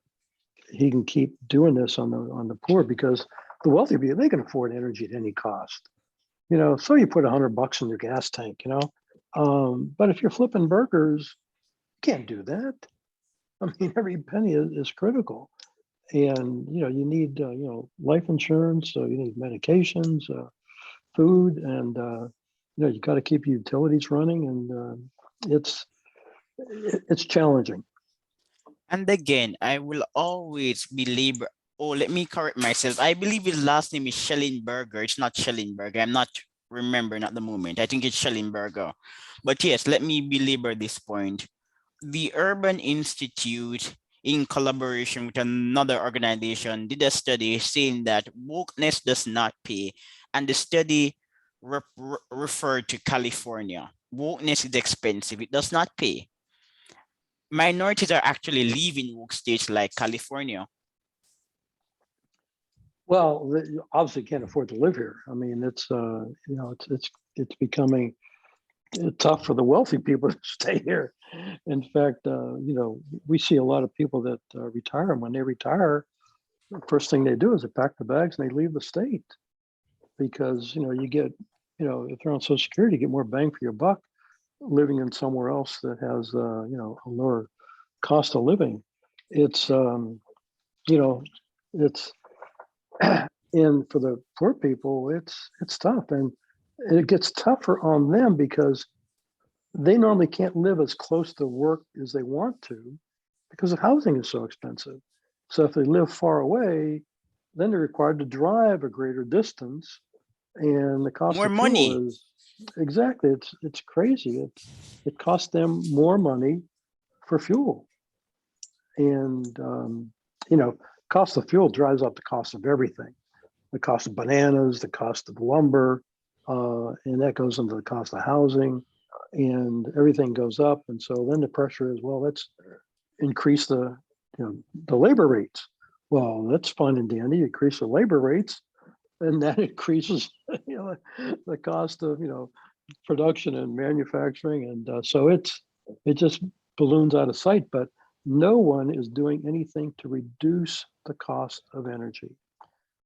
he can keep doing this on the poor, because the wealthy people, they can afford energy at any cost. So you put $100 in your gas tank. But if you're flipping burgers, you can't do that. I mean, every penny is critical, and you need life insurance, so you need medications, food, and you got to keep utilities running, and it's challenging. And again, I will always belabor. Oh, let me correct myself. I believe his last name is Schellenberger. It's not Schellenberger. I'm not remembering at the moment. I think it's Schellenberger. But yes, let me belabor this point. The Urban Institute, in collaboration with another organization, did a study saying that wokeness does not pay. And the study referred to California. Wokeness is expensive. It does not pay. Minorities are actually leaving woke states like California. Well, they obviously can't afford to live here. I mean, it's becoming tough for the wealthy people to stay here. In fact, we see a lot of people that retire, and when they retire, the first thing they do is they pack the bags and they leave the state, because you get, if they're on Social Security, you get more bang for your buck living in somewhere else that has a lower cost of living. It's you know it's and for the poor people, it's tough, and it gets tougher on them because they normally can't live as close to work as they want to because the housing is so expensive. So if they live far away, then they're required to drive a greater distance, and the cost More of fuel money. is exactly, it's crazy. It costs them more money for fuel, and cost of fuel drives up the cost of everything. The cost of bananas, the cost of lumber, and that goes into the cost of housing, and everything goes up. And so then the pressure is, well, let's increase the labor rates. Well, that's fine and dandy. Increase the labor rates, and that increases the cost of production and manufacturing, and so it just balloons out of sight. But no one is doing anything to reduce the cost of energy.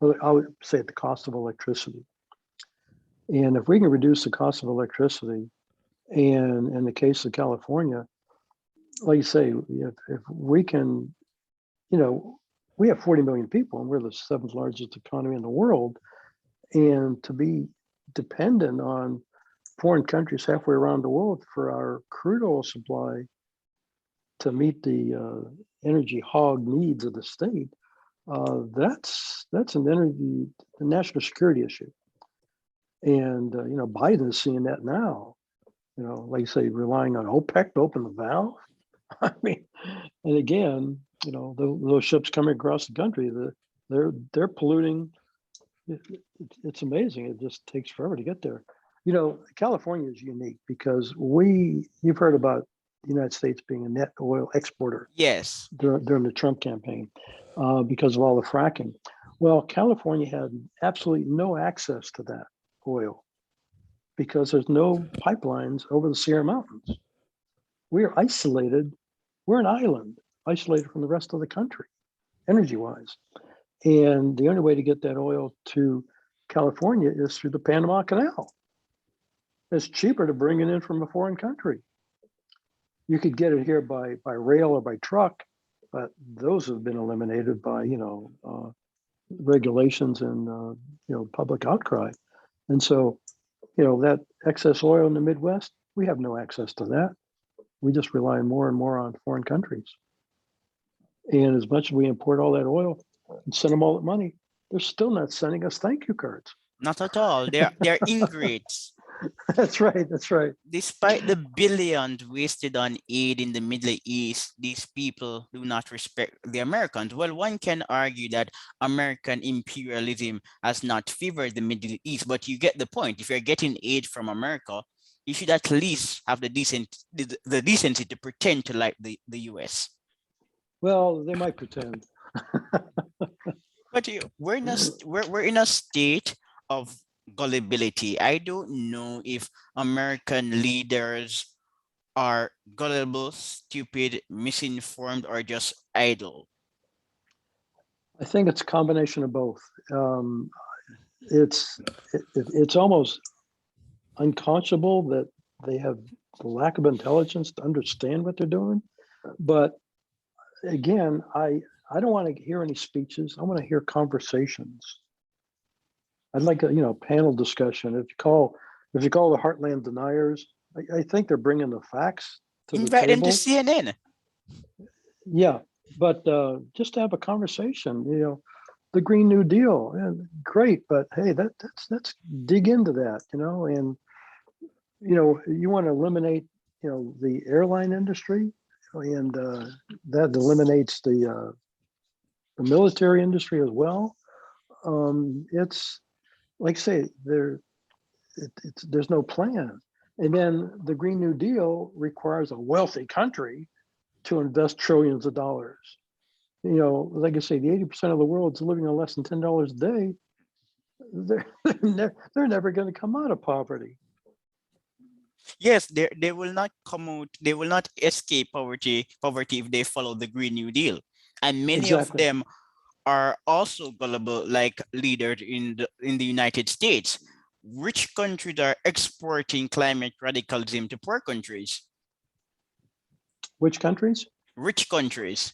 Well, I would say the cost of electricity. And if we can reduce the cost of electricity, and in the case of California, like you say, if we can, we have 40 million people, and we're the seventh largest economy in the world. And to be dependent on foreign countries halfway around the world for our crude oil supply to meet the energy hog needs of the state, that's an energy, a national security issue. And Biden is seeing that now. Like you say, relying on OPEC to open the valve. I mean, and again, those ships coming across the country, they're polluting. It's amazing. It just takes forever to get there. California is unique because you've heard about the United States being a net oil exporter Yes. during the Trump campaign because of all the fracking. Well, California had absolutely no access to that oil because there's no pipelines over the Sierra Mountains. We're isolated. We're an island, isolated from the rest of the country, energy-wise. And the only way to get that oil to California is through the Panama Canal. It's cheaper to bring it in from a foreign country. You could get it here by rail or by truck, but those have been eliminated by regulations and public outcry. And so that excess oil in the Midwest, we have no access to that. We just rely more and more on foreign countries. And as much as we import all that oil and send them all that money, they're still not sending us thank you cards. Not at all. They're ingrates. That's right. That's right. Despite the billions wasted on aid in the Middle East, these people do not respect the Americans. Well, one can argue that American imperialism has not favored the Middle East, but you get the point. If you're getting aid from America, you should at least have the decency to pretend to like the US. Well, they might pretend. But we're in a state of gullibility. I don't know if American leaders are gullible, stupid, misinformed, or just idle. I think it's a combination of both. It's almost unconscionable that they have the lack of intelligence to understand what they're doing. But again, I don't want to hear any speeches. I want to hear conversations. I'd like a panel discussion. If you call the Heartland deniers, I think they're bringing the facts to the Invite them to table. CNN. Yeah, but just to have a conversation. The Green New Deal, great, but hey, let's dig into that. And you want to eliminate the airline industry, and that eliminates the military industry as well. It's like I say, there's no plan. And then the Green New Deal requires a wealthy country to invest trillions of dollars. Like I say, the 80% of the world's living on less than $10 a day. They're never going to come out of poverty. Yes, they will not come out. They will not escape poverty if they follow the Green New Deal. And many of Exactly. them are also gullible, like leaders in the United States. Rich countries are exporting climate radicalism to poor countries. Which countries? Rich countries.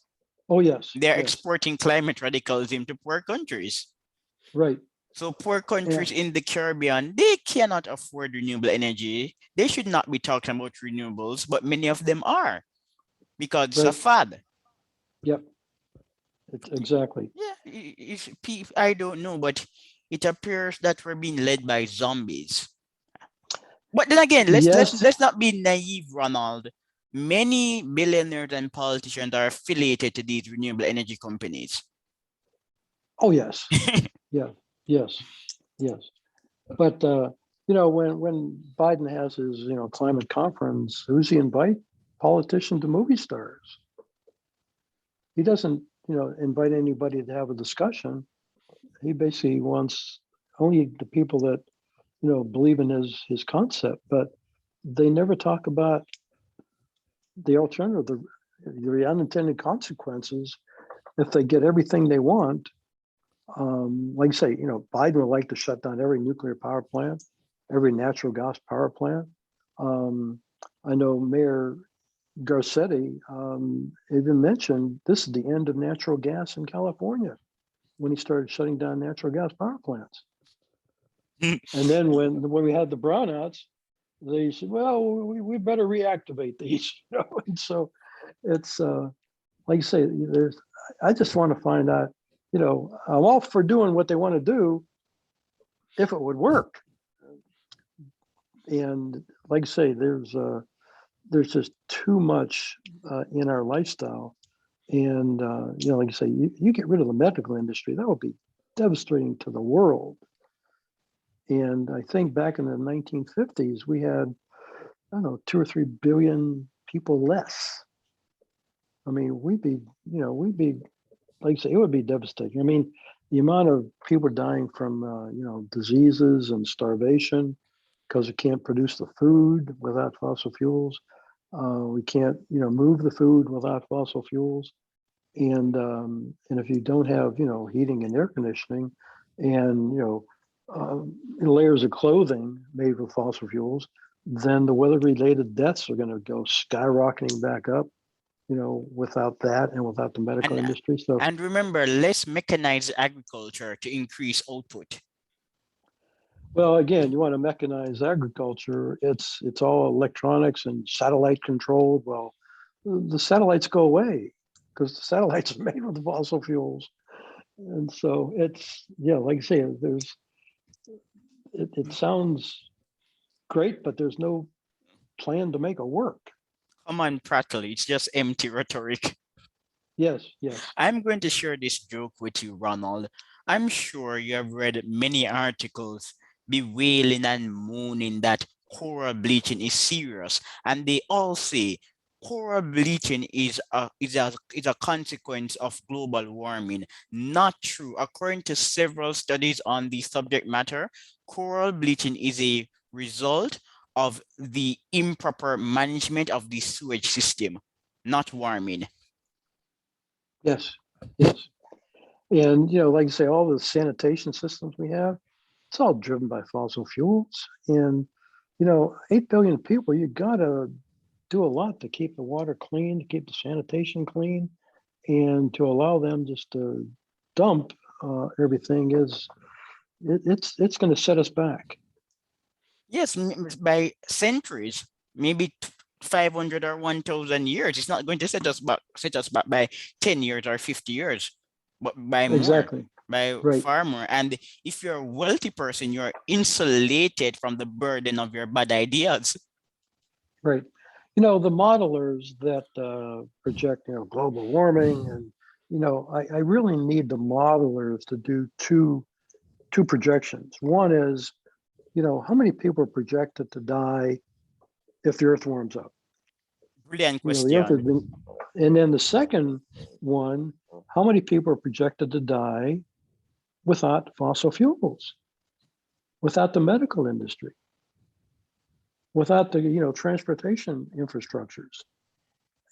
Oh, yes. They're yes. exporting climate radicalism to poor countries. Right. So poor countries in the Caribbean, they cannot afford renewable energy. They should not be talking about renewables, but many of them are because it's a fad. Yep. Exactly. Yeah, I don't know, but it appears that we're being led by zombies. But then again, let's not be naive, Ronald. Many billionaires and politicians are affiliated to these renewable energy companies. Oh, yes. Yes. But when Biden has his climate conference, who's he invite? Politicians to movie stars. He doesn't invite anybody to have a discussion. He basically wants only the people that believe in his concept, but they never talk about the alternative, the unintended consequences if they get everything they want. Like I say, Biden would like to shut down every nuclear power plant, every natural gas power plant. I know Mayor Garcetti even mentioned this is the end of natural gas in California when he started shutting down natural gas power plants. And then when we had the brownouts, they said, well, we better reactivate these. And so it's like you say, I just want to find out, I'm all for doing what they want to do if it would work. And like I say, there's just too much in our lifestyle. And, like I say, you get rid of the medical industry, that would be devastating to the world. And I think back in the 1950s, we had, 2 or 3 billion people less. I mean, we'd be, like I say, it would be devastating. I mean, the amount of people dying from diseases and starvation because we can't produce the food without fossil fuels. We can't move the food without fossil fuels. And if you don't have heating and air conditioning and layers of clothing made with fossil fuels, then the weather related deaths are going to go skyrocketing back up, without that and without the medical And industry. So, and remember, less mechanized agriculture to increase output. well, again, you want to mechanize agriculture. It's all electronics and satellite controlled. Well, the satellites go away because the satellites are made with fossil fuels. And so it's, yeah, like I say, it sounds great, but there's no plan to make it work. Come on, prattle, it's just empty rhetoric. Yes, yes. I'm going to share this joke with you, Ronald. I'm sure you have read many articles bewailing and moaning that coral bleaching is serious, and they all say coral bleaching is a consequence of global warming. Not true. According to several studies on the subject matter, coral bleaching is a result of the improper management of the sewage system, not warming. Yes, yes. And, like you say, all the sanitation systems we have, it's all driven by fossil fuels. And, 8 billion people, you got to do a lot to keep the water clean, to keep the sanitation clean, and to allow them just to dump everything it's going to set us back. Yes, by centuries, maybe 500 or 1,000 years. It's not going to set us back by 10 years or 50 years, but by more, Exactly. by Right. far more. And if you're a wealthy person, you're insulated from the burden of your bad ideas. Right. The modelers that project, global warming, and I really need the modelers to do two projections. One is, how many people are projected to die if the Earth warms up? Brilliant The Earth has question. been, and then the second one, how many people are projected to die without fossil fuels, without the medical industry, without the transportation infrastructures?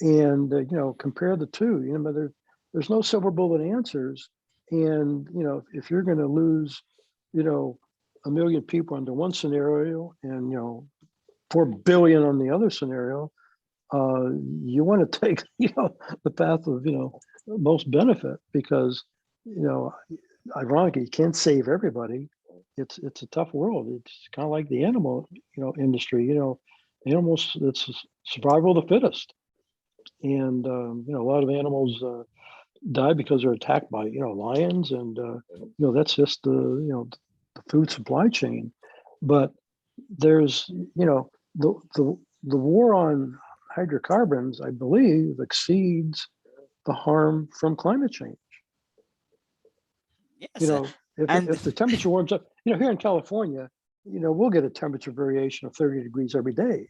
And compare the two. But there's no silver bullet answers. And if you're going to lose, 1 million people under one scenario, and 4 billion on the other scenario, you want to take the path of most benefit, because ironically you can't save everybody. It's a tough world. It's kind of like the animal industry. Animals, it's survival of the fittest. And a lot of animals die because they're attacked by lions, and that's just the food supply chain. But there's the war on hydrocarbons, I believe, exceeds the harm from climate change. Yes, and If the temperature warms up, here in California, we'll get a temperature variation of 30 degrees every day.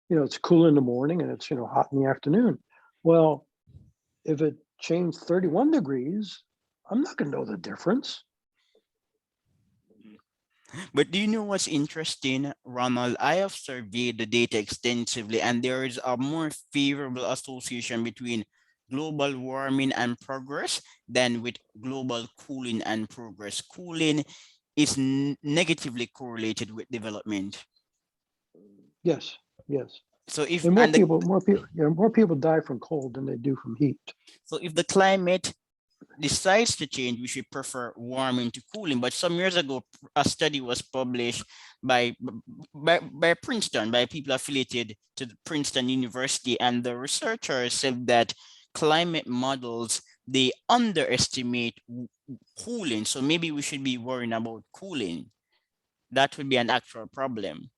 It's cool in the morning and it's hot in the afternoon. Well, if it changed 31 degrees, I'm not going to know the difference. But do you know what's interesting, Ronald? I have surveyed the data extensively, and there is a more favorable association between global warming and progress than with global cooling and progress. Cooling is negatively correlated with development. Yes, yes. So if And and the, more people die from cold than they do from heat. so if the climate decides to change, we should prefer warming to cooling. But some years ago, a study was published by Princeton, by people affiliated to the Princeton University, and the researchers said that climate models, they underestimate cooling. So maybe we should be worrying about cooling. That would be an actual problem.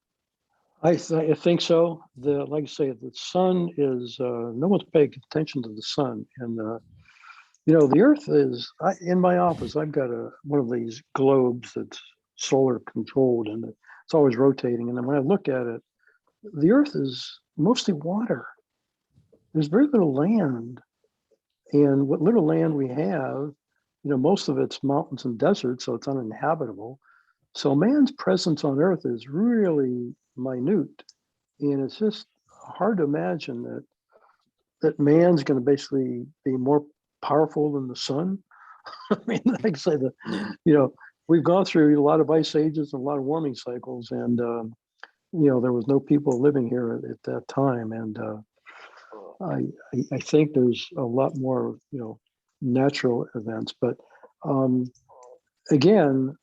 I think so. Like I say, the sun is no one's paying attention to the sun, and the Earth is. In my office, I've got one of these globes that's solar controlled, and it's always rotating. And then when I look at it, the Earth is mostly water. There's very little land, and what little land we have most of it's mountains and deserts, so it's uninhabitable. So man's presence on Earth is really minute, and it's just hard to imagine that man's going to basically be more powerful than the sun. I mean, like I say, Yeah. we've gone through a lot of ice ages and a lot of warming cycles, and there was no people living here at that time, and I think there's a lot more natural events, but again,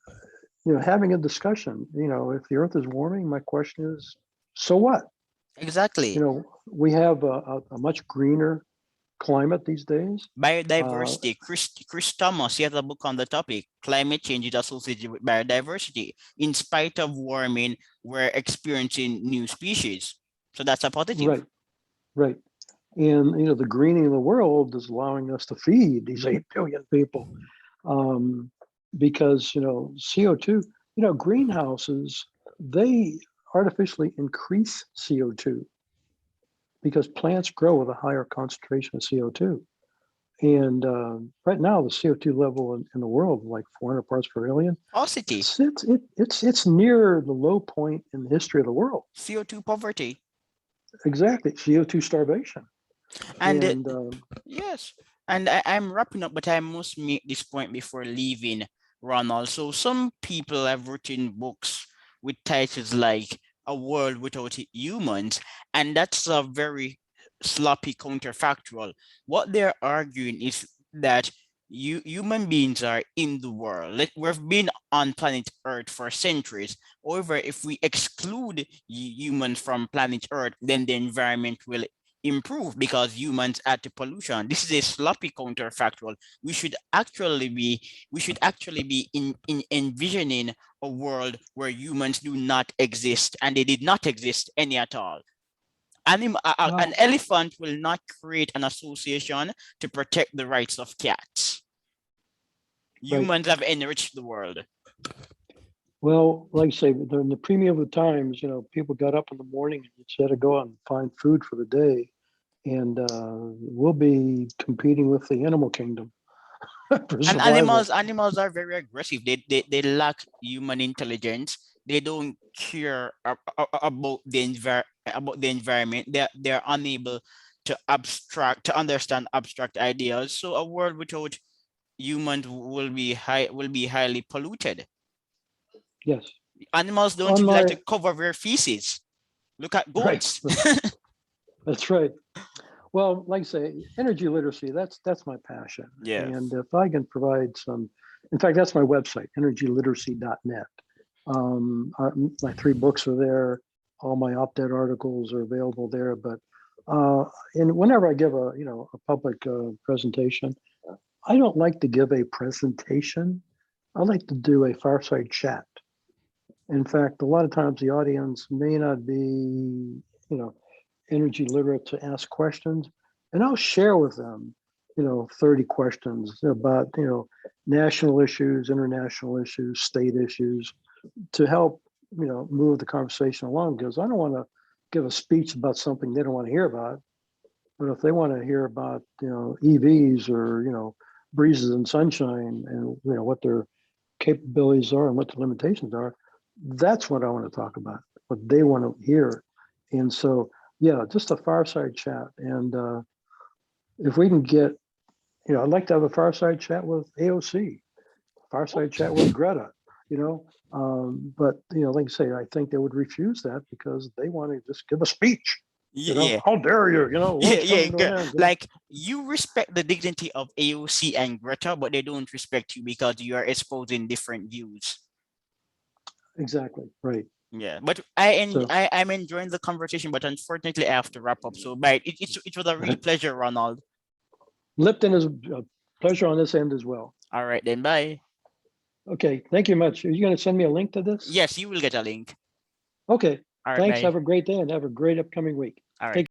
having a discussion, if the Earth is warming, my question is, so what? Exactly. We have a much greener climate these days. Biodiversity. Chris Thomas, he has a book on the topic. Climate change is associated with biodiversity. In spite of warming, we're experiencing new species. So that's a positive. Right. And, the greening of the world is allowing us to feed these 8 billion people. Because, CO2, greenhouses, they artificially increase CO2 because plants grow with a higher concentration of CO2. And right now, the CO2 level in the world, like 400 parts per billion, Paucity. it's near the low point in the history of the world. CO2 poverty. Exactly, CO2 starvation. And yes, and I'm wrapping up, but I must make this point before leaving, Ronald. So some people have written books with titles like A World Without Humans, and that's a very sloppy counterfactual. What they're arguing is that human beings are in the world. Like, we've been on planet Earth for centuries. However, if we exclude humans from planet Earth, then the environment will improve because humans add to pollution. This is a sloppy counterfactual. We should actually be in envisioning a world where humans do not exist, and they did not exist any at all. An elephant will not create an association to protect the rights of cats. Humans have enriched the world. Well, like I say, during the premium of the times, people got up in the morning and said to go out and find food for the day, and we'll be competing with the animal kingdom for And survival. animals are very aggressive. They lack human intelligence. They don't care about the environment. They're unable to understand abstract ideas. So a world without humans will be highly polluted. Yes. Animals don't On really like my to cover their feces. Look at right, goats. that's right. Well, like I say, energy literacy, that's my passion. Yeah. And if I can provide in fact, that's my website, energyliteracy.net. My 3 books are there. All my op-ed articles are available there. But and whenever I give a public presentation, I don't like to give a presentation. I like to do a fireside chat. In fact, a lot of times the audience may not be, energy literate to ask questions, and I'll share with them, 30 questions about, national issues, international issues, state issues, to help, move the conversation along, because I don't want to give a speech about something they don't want to hear about. But if they want to hear about, EVs or, breezes and sunshine and, what their capabilities are and what the limitations are, that's what I want to talk about, what they want to hear. And so, yeah, just a fireside chat. And if we can get, I'd like to have a fireside chat with AOC, fireside chat with Greta, but, like I say, I think they would refuse that because they want to just give a speech. Yeah. How dare you, Yeah. Like, you respect the dignity of AOC and Greta, but they don't respect you because you are espousing different views. Exactly, right. Yeah, but I'm enjoying the conversation, but unfortunately I have to wrap up. So, but it was a real pleasure, Ronald. Lipton is a pleasure on this end as well. All right, then, bye. Okay, thank you much. Are you going to send me a link to this? Yes, you will get a link. Okay, All right, thanks. bye. Have a great day and have a great upcoming week. All right. Take